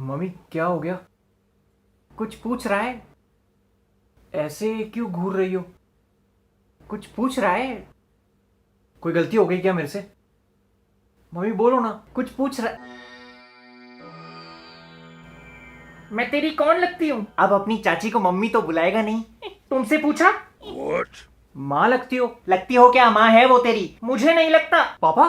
Mummy क्या हो गया? कुछ पूछ रहा है? ऐसे क्यों घूर रही हो? कुछ पूछ रहा है? कोई गलती हो गई क्या मेरे से? मम्मी बोलो ना, कुछ पूछ रहा है। मैं तेरी कौन लगती हूँ? अब अपनी चाची को मम्मी तो बुलाएगा नहीं। तुमसे पूछा? माँ लगती हो। लगती हो क्या? माँ है वो तेरी। मुझे नहीं लगता। पापा?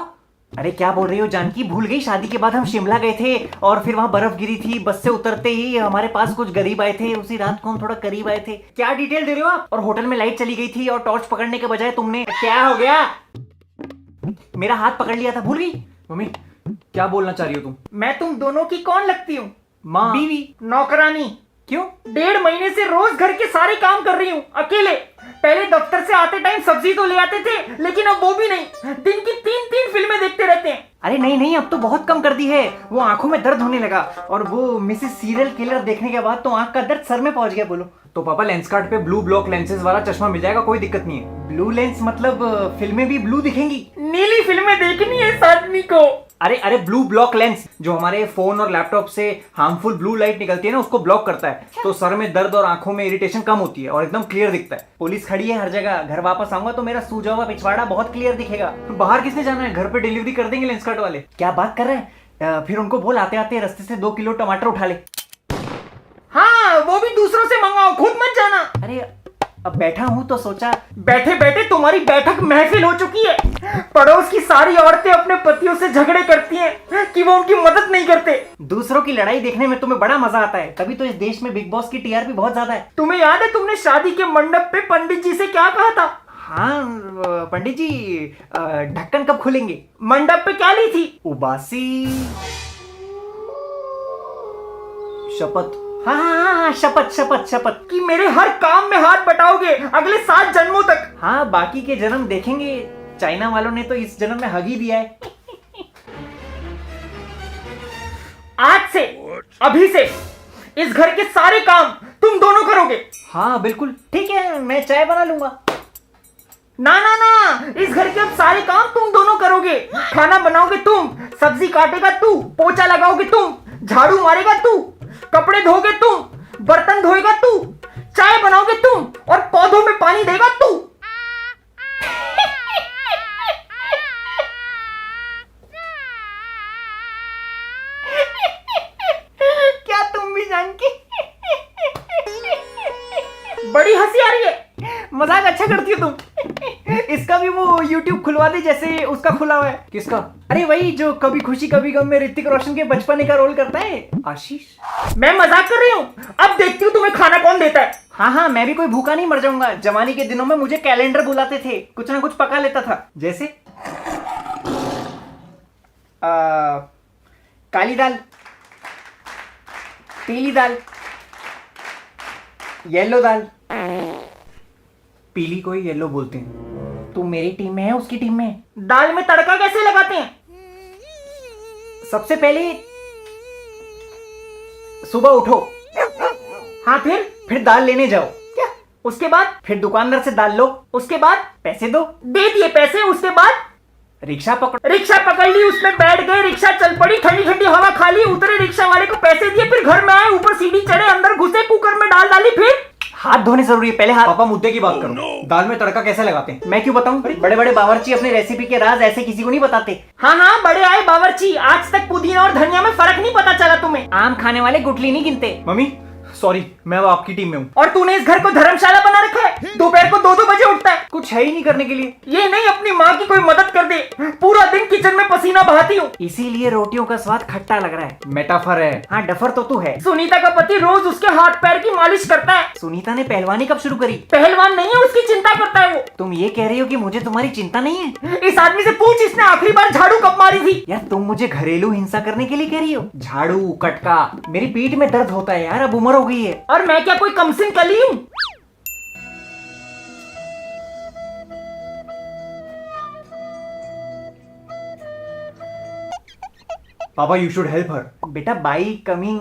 अरे क्या बोल रही हो जानकी? भूल गई शादी के बाद हम शिमला गए थे और फिर वहां बर्फ गिरी थी। बस से उतरते ही हमारे पास कुछ गरीब आए थे। उसी रात को हम थोड़ा करीब आए थे। क्या डिटेल दे रहे हो आप? और होटल में लाइट चली गई थी और टॉर्च पकड़ने के बजाय तुमने क्या हो गया? मेरा हाथ पकड़ लिया था, भूल गई? मम्मी क्या बोलना चाह रही हो तुम? मैं तुम दोनों की कौन लगती हूँ? माँ। बीवी, नौकरानी। क्यों? 1.5 महीने से रोज घर के सारे काम कर रही हूँ अकेले। पहले दफ्तर से आते टाइम सब्जी तो ले आते थे, लेकिन अब वो भी नहीं। दिन की 3 फिल्में देखते रहते हैं। अरे नहीं नहीं, अब तो बहुत कम कर दी है। वो आंखों में दर्द होने लगा और वो मिसेस सीरियल किलर देखने के बाद तो आंख का दर्द सर में पहुंच गया। बोलो तो पापा लेंस कार्ट पे ब्लू ब्लॉक लेंसेज वाला चश्मा मिल जाएगा, कोई दिक्कत नहीं है। ब्लू लेंस मतलब फिल्में भी ब्लू दिखेंगी? नीली फिल्में देखनी है इस आदमी को। अरे अरे ब्लू ब्लॉक लेंस जो हमारे फोन और लैपटॉप से हार्मफुल ब्लू लाइट निकलती है ना, उसको ब्लॉक करता है। तो सर में दर्द और आंखों में इरिटेशन कम होती है और एकदम क्लियर दिखता है। पुलिस खड़ी है हर जगह। घर वापस आऊंगा तो मेरा सूजा हुआ पिछवाड़ा बहुत क्लियर दिखेगा। बाहर किसने जाना है? घर पे डिलीवरी कर देंगे लेंस कार्ट वाले। क्या बात कर रहे हैं? फिर उनको बोल आते आते रास्ते से 2 किलो टमाटर उठा ले। हाँ, वो भी दूसरों से मंगाओ, खुद मत जाना। अरे अब बैठा हूं तो सोचा। बैठे बैठे तुम्हारी बैठक महफिल हो चुकी है। पड़ोस की सारी औरतें अपने पतियों से झगड़े करती हैं कि वो उनकी मदद नहीं करते। दूसरों की लड़ाई देखने में तुम्हें बड़ा मजा आता है, तभी तो इस देश में बिग बॉस की टीआरपी बहुत ज्यादा है। तुम्हें याद है तुमने शादी के मंडप पे पंडित जी से क्या कहा था? हाँ पंडित जी, ढक्कन कब खुलेंगे? मंडप पे क्या ली थी? उबासी शपथ। हाँ हाँ हाँ हाँ, शपथ शपथ शपथ। कि मेरे हर काम में हाथ बटाओगे अगले 7 जन्मों तक। हाँ बाकी के जन्म देखेंगे। चाइना वालों ने तो इस जन्म में हग ही दिया है। आज से, अभी से इस घर के सारे काम तुम दोनों करोगे। हाँ बिल्कुल ठीक है, मैं चाय बना लूंगा। ना ना ना, इस घर के अब सारे काम तुम दोनों करोगे। खाना बनाओगे तुम, सब्जी काटेगा तू, पोछा लगाओगे तुम, झाड़ू मारेगा तू, कपड़े धोगे तुम, बर्तन धोएगा तू, चाय बनाओगे तुम और पौधों में पानी देगा तू। क्या तुम भी जानकी? बड़ी हंसी आ रही है। मजाक अच्छा करती हो तुम। इसका भी वो YouTube खुलवा दे जैसे उसका खुला हुआ है। किसका? अरे वही जो कभी खुशी कभी गम में ऋतिक रोशन के बचपने का रोल करता है, आशीष। मैं मजाक कर रही हूँ। अब देखती हूँ तुम्हें खाना कौन देता है। हाँ हाँ, मैं भी कोई भूखा नहीं मर जाऊंगा। जवानी के दिनों में मुझे कैलेंडर बुलाते थे, कुछ ना कुछ पका लेता था। जैसे काली दाल, पीली दाल, येलो दाल। पीली को ही येलो बोलते हैं। तू मेरी टीम में है, उसकी टीम में है। दाल में तड़का कैसे लगाते हैं? सबसे पहले सुबह उठो। हाँ फिर दाल लेने जाओ। क्या? उसके बाद? फिर दुकानदार से दाल लो। उसके बाद? पैसे दो। दे दिए पैसे। उसके बाद? रिक्शा पकड़ो। रिक्शा पकड़ ली, उसमें बैठ गए, रिक्शा चल पड़ी, ठंडी ठंडी हवा खा ली, उतरे, रिक्शा वाले को पैसे दिए, फिर घर में आए, ऊपर सीढ़ी चढ़े, अंदर घुसे, कुकर में दाल डाली, फिर हाथ धोने जरूरी है पहले हाथ। पापा मुद्दे की बात करो। दाल में तड़का कैसे लगाते हैं? मैं क्यों बताऊं? बड़े बड़े बावर्ची अपने रेसिपी के राज ऐसे किसी को नहीं बताते। हाँ हाँ, बड़े आए बावर्ची, आज तक पुदीना और धनिया में फर्क नहीं पता चला तुम्हें। आम खाने वाले गुठली नहीं गिनते। मम्मी सॉरी, मैं अब आपकी टीम में हूँ। और तूने इस घर को धर्मशाला बना रखा है। दोपहर को 2-2 बजे उठता है। कुछ है ही नहीं करने के लिए। ये नहीं अपनी माँ की कोई मदद कर दे। पूरा दिन किचन में पसीना बहाती हूँ। इसीलिए रोटियों का स्वाद खट्टा लग रहा है। मेटाफर है। हाँ डफर तो तू है। सुनीता का पति रोज उसके हाथ पैर की मालिश करता है। सुनीता ने पहलवानी कब शुरू करी? पहलवान नहीं है, उसकी चिंता करता है वो। तुम ये कह रही हो कि मुझे तुम्हारी चिंता नहीं है? इस आदमी से पूछ, इसने आखिरी बार झाड़ू कब मारी थी? यार तुम मुझे घरेलू हिंसा करने के लिए कह रही हो? झाड़ू कटका, मेरी पीठ में दर्द होता है यार, अब उम्र हो गई है। और मैं क्या कोई कमसिन कली हूँ? पापा यू शुड हेल्प हर। बेटा by coming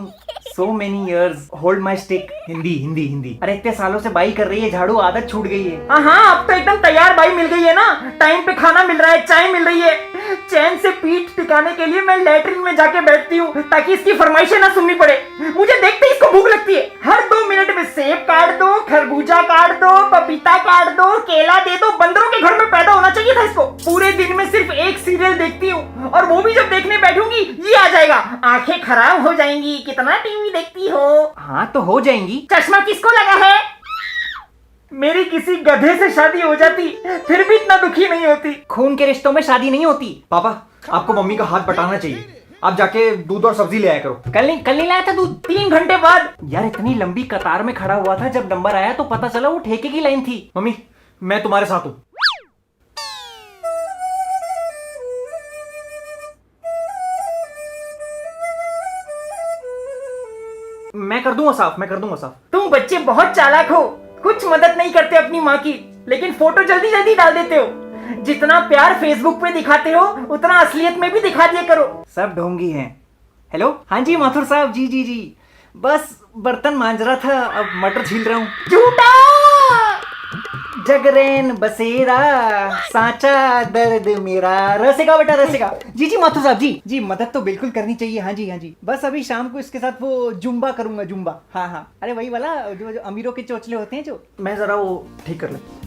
so many years, hold my stick. Hindi Hindi Hindi. अरे इतने सालों से बाई कर रही है, झाड़ू आदत छूट गई है। हाँ, अब तो एकदम तैयार बाई मिल गई है ना। टाइम पे खाना मिल रहा है, चाय मिल रही है, चैन से पीठ टिकाने के लिए मैं लेटरिन में जाके बैठती हूँ ताकि इसकी फरमाइशें ना सुननी पड़े। मुझे देखते ही इसको भूख लगती है। हर 2 मिनट में सेब काट दो, खरबूजा काट दो, पपीता काट दो, केला दे दो। बंदरों के घर में पैदा होना चाहिए था इसको। पूरे दिन में सिर्फ एक सीरियल देखती हूँ और वो भी जब देखने बैठूंगी ये आ जाएगा, आंखें खराब हो जाएंगी, कितना टीवी देखती हो। हाँ तो हो जाएंगी। चश्मा किसको लगा है? मेरी किसी गधे से शादी हो जाती फिर भी इतना दुखी नहीं होती। खून के रिश्तों में शादी नहीं होती। पापा आपको मम्मी का हाथ बटाना चाहिए। आप जाके दूध और सब्जी ले आया करो। कल नहीं लाया था दूध? 3 घंटे बाद। यार इतनी लंबी कतार में खड़ा हुआ था, जब नंबर आया तो पता चला वो ठेके की लाइन थी। मम्मी मैं तुम्हारे साथ हूँ। मैं कर दूंगा साफ। तुम बच्चे बहुत चालाक हो, कुछ मदद नहीं करते अपनी माँ की, लेकिन फोटो जल्दी जल्दी डाल देते हो। जितना प्यार फेसबुक पे दिखाते हो उतना असलियत में भी दिखा दिया करो। सब ढोंगी हैं। हेलो, हाँ जी माथुर साहब, जी बस बर्तन मांज रहा था, अब मटर छील रहा हूँ। झूठा। जगरेन बसेरा साचा दर्द मेरा। रसेगा बेटा रसेगा। जी माथुर साहब, जी मदद तो बिल्कुल करनी चाहिए। हाँ जी बस अभी शाम को इसके साथ वो जुम्बा करूंगा, जुम्बा। हाँ अरे वही वाला जो अमीरों के चोचले होते हैं जो। मैं जरा वो ठीक कर लेता हूँ।